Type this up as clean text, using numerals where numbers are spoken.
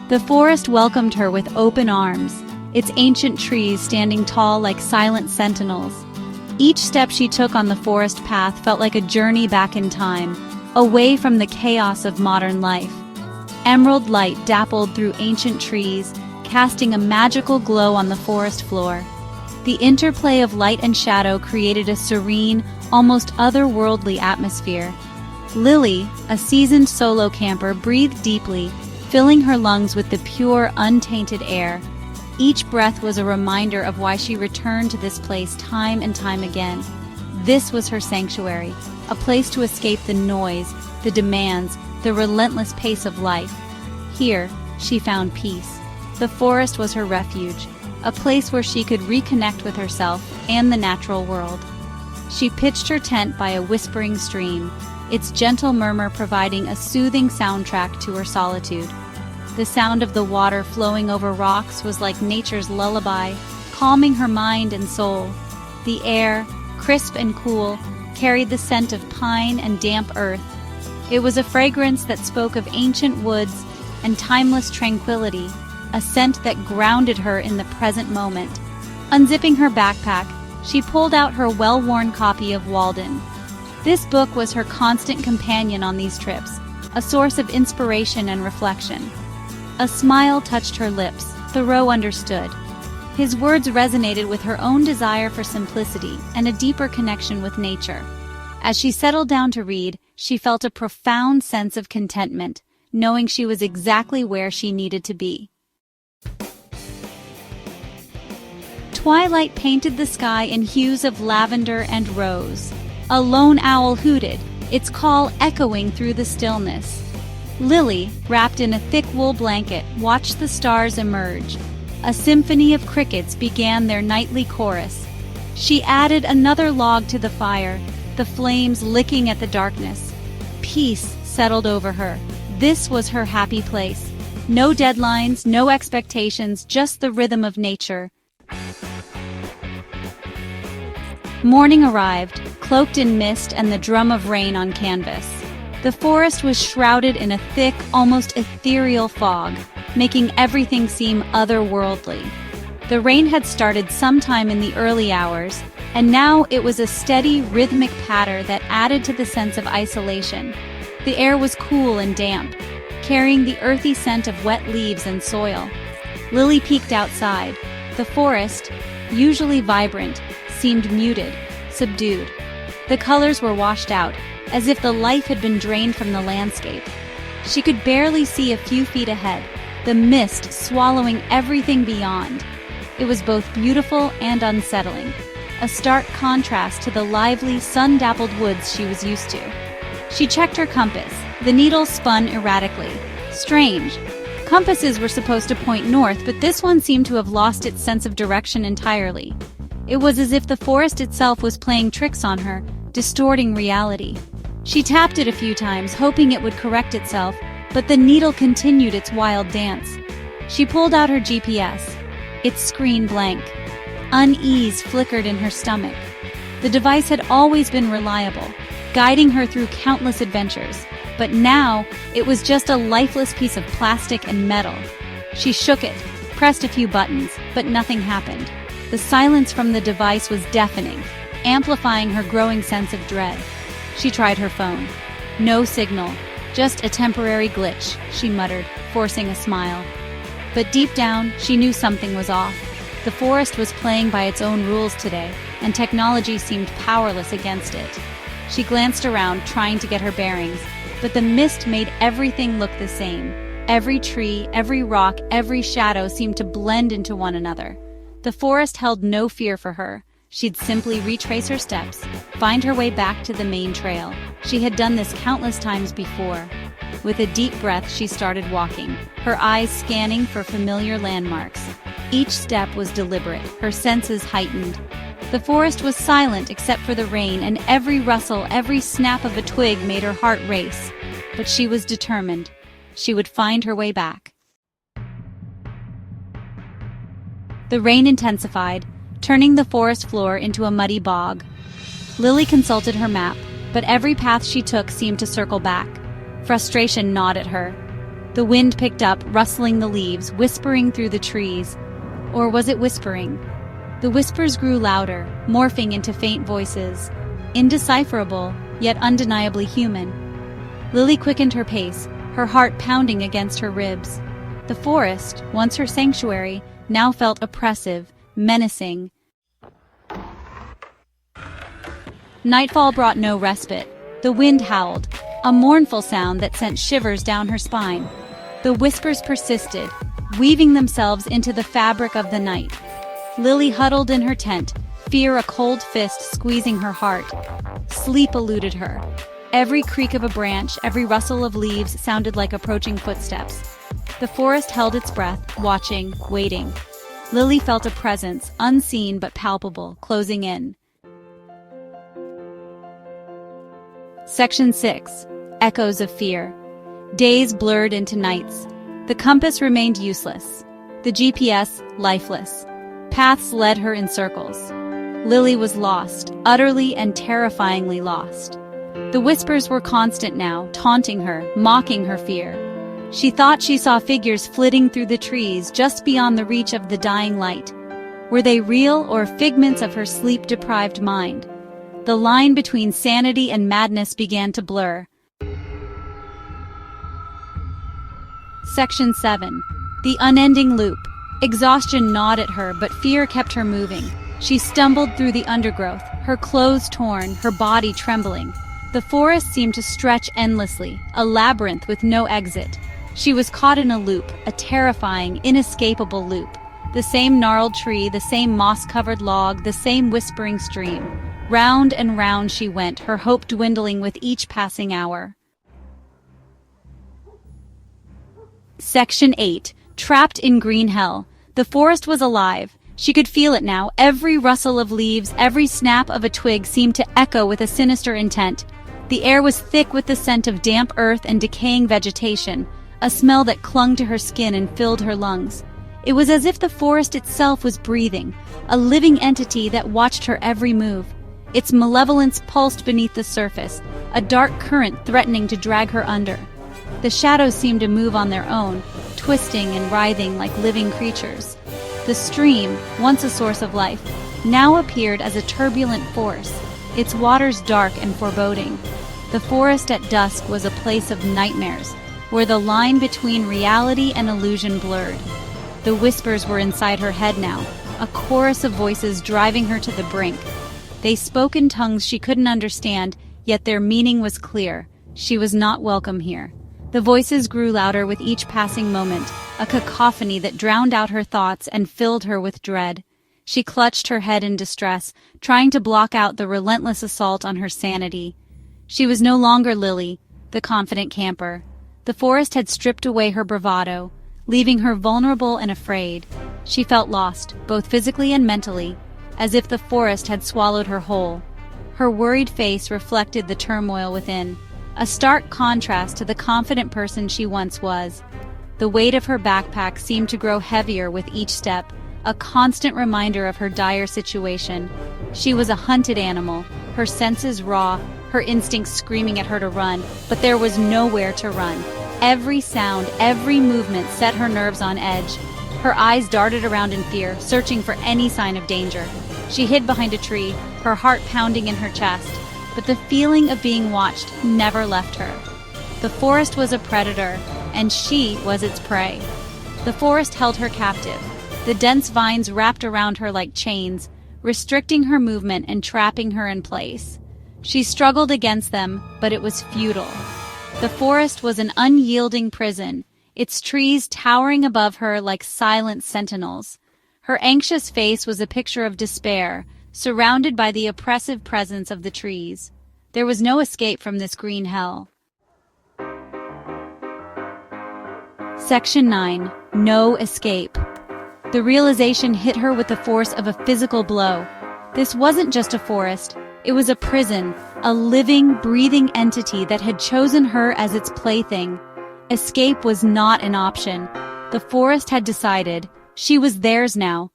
The forest welcomed her with open arms, its ancient trees standing tall like silent sentinels. Each step she took on the forest path felt like a journey back in time, away from the chaos of modern life. Emerald light dappled through ancient trees, casting a magical glow on the forest floor. The interplay of light and shadow created a serene, almost otherworldly atmosphere. Lily, a seasoned solo camper, breathed deeply, filling her lungs with the pure, untainted air. Each breath was a reminder of why she returned to this place time and time again. This was her sanctuary, a place to escape the noise, the demands, the relentless pace of life. Here, she found peace. The forest was her refuge, a place where she could reconnect with herself and the natural world. She pitched her tent by a whispering stream, its gentle murmur providing a soothing soundtrack to her solitude. The sound of the water flowing over rocks was like nature's lullaby, calming her mind and soul. The air, crisp and cool, carried the scent of pine and damp earth. It was a fragrance that spoke of ancient woods and timeless tranquility, a scent that grounded her in the present moment. Unzipping her backpack, she pulled out her well-worn copy of Walden. This book was her constant companion on these trips, a source of inspiration and reflection. A smile touched her lips. Thoreau understood. His words resonated with her own desire for simplicity and a deeper connection with nature. As she settled down to read, she felt a profound sense of contentment, knowing she was exactly where she needed to be. Twilight painted the sky in hues of lavender and rose. A lone owl hooted, its call echoing through the stillness. Lily, wrapped in a thick wool blanket, watched the stars emerge. A symphony of crickets began their nightly chorus. She added another log to the fire, the flames licking at the darkness. Peace settled over her. This was her happy place. No deadlines, no expectations, just the rhythm of nature. Morning arrived, cloaked in mist and the drum of rain on canvas. The forest was shrouded in a thick, almost ethereal fog, making everything seem otherworldly. The rain had started sometime in the early hours, and now it was a steady, rhythmic patter that added to the sense of isolation. The air was cool and damp, carrying the earthy scent of wet leaves and soil. Lily peeked outside. The forest, usually vibrant, seemed muted, subdued. The colors were washed out, as if the life had been drained from the landscape. She could barely see a few feet ahead, the mist swallowing everything beyond. It was both beautiful and unsettling, a stark contrast to the lively, sun-dappled woods she was used to. She checked her compass. The needle spun erratically. Strange. Compasses were supposed to point north, but this one seemed to have lost its sense of direction entirely. It was as if the forest itself was playing tricks on her, distorting reality. She tapped it a few times, hoping it would correct itself, but the needle continued its wild dance. She pulled out her GPS, its screen blank. Unease flickered in her stomach. The device had always been reliable, guiding her through countless adventures, but now it was just a lifeless piece of plastic and metal. She shook it, pressed a few buttons, but nothing happened. The silence from the device was deafening, amplifying her growing sense of dread. She tried her phone. No signal, just a temporary glitch, she muttered, forcing a smile. But deep down, she knew something was off. The forest was playing by its own rules today, and technology seemed powerless against it. She glanced around, trying to get her bearings, but the mist made everything look the same. Every tree, every rock, every shadow seemed to blend into one another. The forest held no fear for her. She'd simply retrace her steps, find her way back to the main trail. She had done this countless times before. With a deep breath, she started walking, her eyes scanning for familiar landmarks. Each step was deliberate, her senses heightened. The forest was silent except for the rain, and every rustle, every snap of a twig made her heart race. But she was determined. She would find her way back. The rain intensified, turning the forest floor into a muddy bog. Lily consulted her map, but every path she took seemed to circle back. Frustration gnawed at her. The wind picked up, rustling the leaves, whispering through the trees. Or was it whispering? The whispers grew louder, morphing into faint voices, indecipherable, yet undeniably human. Lily quickened her pace, her heart pounding against her ribs. The forest, once her sanctuary, now felt oppressive, menacing. Nightfall brought no respite. The wind howled, a mournful sound that sent shivers down her spine. The whispers persisted, weaving themselves into the fabric of the night. Lily huddled in her tent, fear a cold fist squeezing her heart. Sleep eluded her. Every creak of a branch, every rustle of leaves sounded like approaching footsteps. The forest held its breath, watching, waiting. Lily felt a presence, unseen but palpable, closing in. Section 6. Echoes of Fear. Days blurred into nights. The compass remained useless. The GPS, lifeless. Paths led her in circles. Lily was lost, utterly and terrifyingly lost. The whispers were constant now, taunting her, mocking her fear. She thought she saw figures flitting through the trees just beyond the reach of the dying light. Were they real or figments of her sleep-deprived mind? The line between sanity and madness began to blur. Section 7. The Unending Loop. Exhaustion gnawed at her, but fear kept her moving. She stumbled through the undergrowth, her clothes torn, her body trembling. The forest seemed to stretch endlessly, a labyrinth with no exit. She was caught in a loop, a terrifying, inescapable loop. The same gnarled tree, the same moss-covered log, the same whispering stream. Round and round she went, her hope dwindling with each passing hour. Section 8. Trapped in Green Hell. The forest was alive. She could feel it now. Every rustle of leaves, every snap of a twig seemed to echo with a sinister intent. The air was thick with the scent of damp earth and decaying vegetation, a smell that clung to her skin and filled her lungs. It was as if the forest itself was breathing, a living entity that watched her every move. Its malevolence pulsed beneath the surface, a dark current threatening to drag her under. The shadows seemed to move on their own, twisting and writhing like living creatures. The stream, once a source of life, now appeared as a turbulent force, its waters dark and foreboding. The forest at dusk was a place of nightmares, where the line between reality and illusion blurred. The whispers were inside her head now, a chorus of voices driving her to the brink. They spoke in tongues she couldn't understand, yet their meaning was clear. She was not welcome here. The voices grew louder with each passing moment, a cacophony that drowned out her thoughts and filled her with dread. She clutched her head in distress, trying to block out the relentless assault on her sanity. She was no longer Lily, the confident camper. The forest had stripped away her bravado, leaving her vulnerable and afraid. She felt lost, both physically and mentally, as if the forest had swallowed her whole. Her worried face reflected the turmoil within, a stark contrast to the confident person she once was. The weight of her backpack seemed to grow heavier with each step, a constant reminder of her dire situation. She was a hunted animal, her senses raw, her instincts screaming at her to run, but there was nowhere to run. Every sound, every movement set her nerves on edge. Her eyes darted around in fear, searching for any sign of danger. She hid behind a tree, her heart pounding in her chest, but the feeling of being watched never left her. The forest was a predator, and she was its prey. The forest held her captive. The dense vines wrapped around her like chains, restricting her movement and trapping her in place. She struggled against them, but it was futile. The forest was an unyielding prison, its trees towering above her like silent sentinels. Her anxious face was a picture of despair, surrounded by the oppressive presence of the trees. There was no escape from this green hell. Section 9. No escape. The realization hit her with the force of a physical blow. This wasn't just a forest, it was a prison, a living, breathing entity that had chosen her as its plaything. Escape was not an option. The forest had decided. She was theirs now,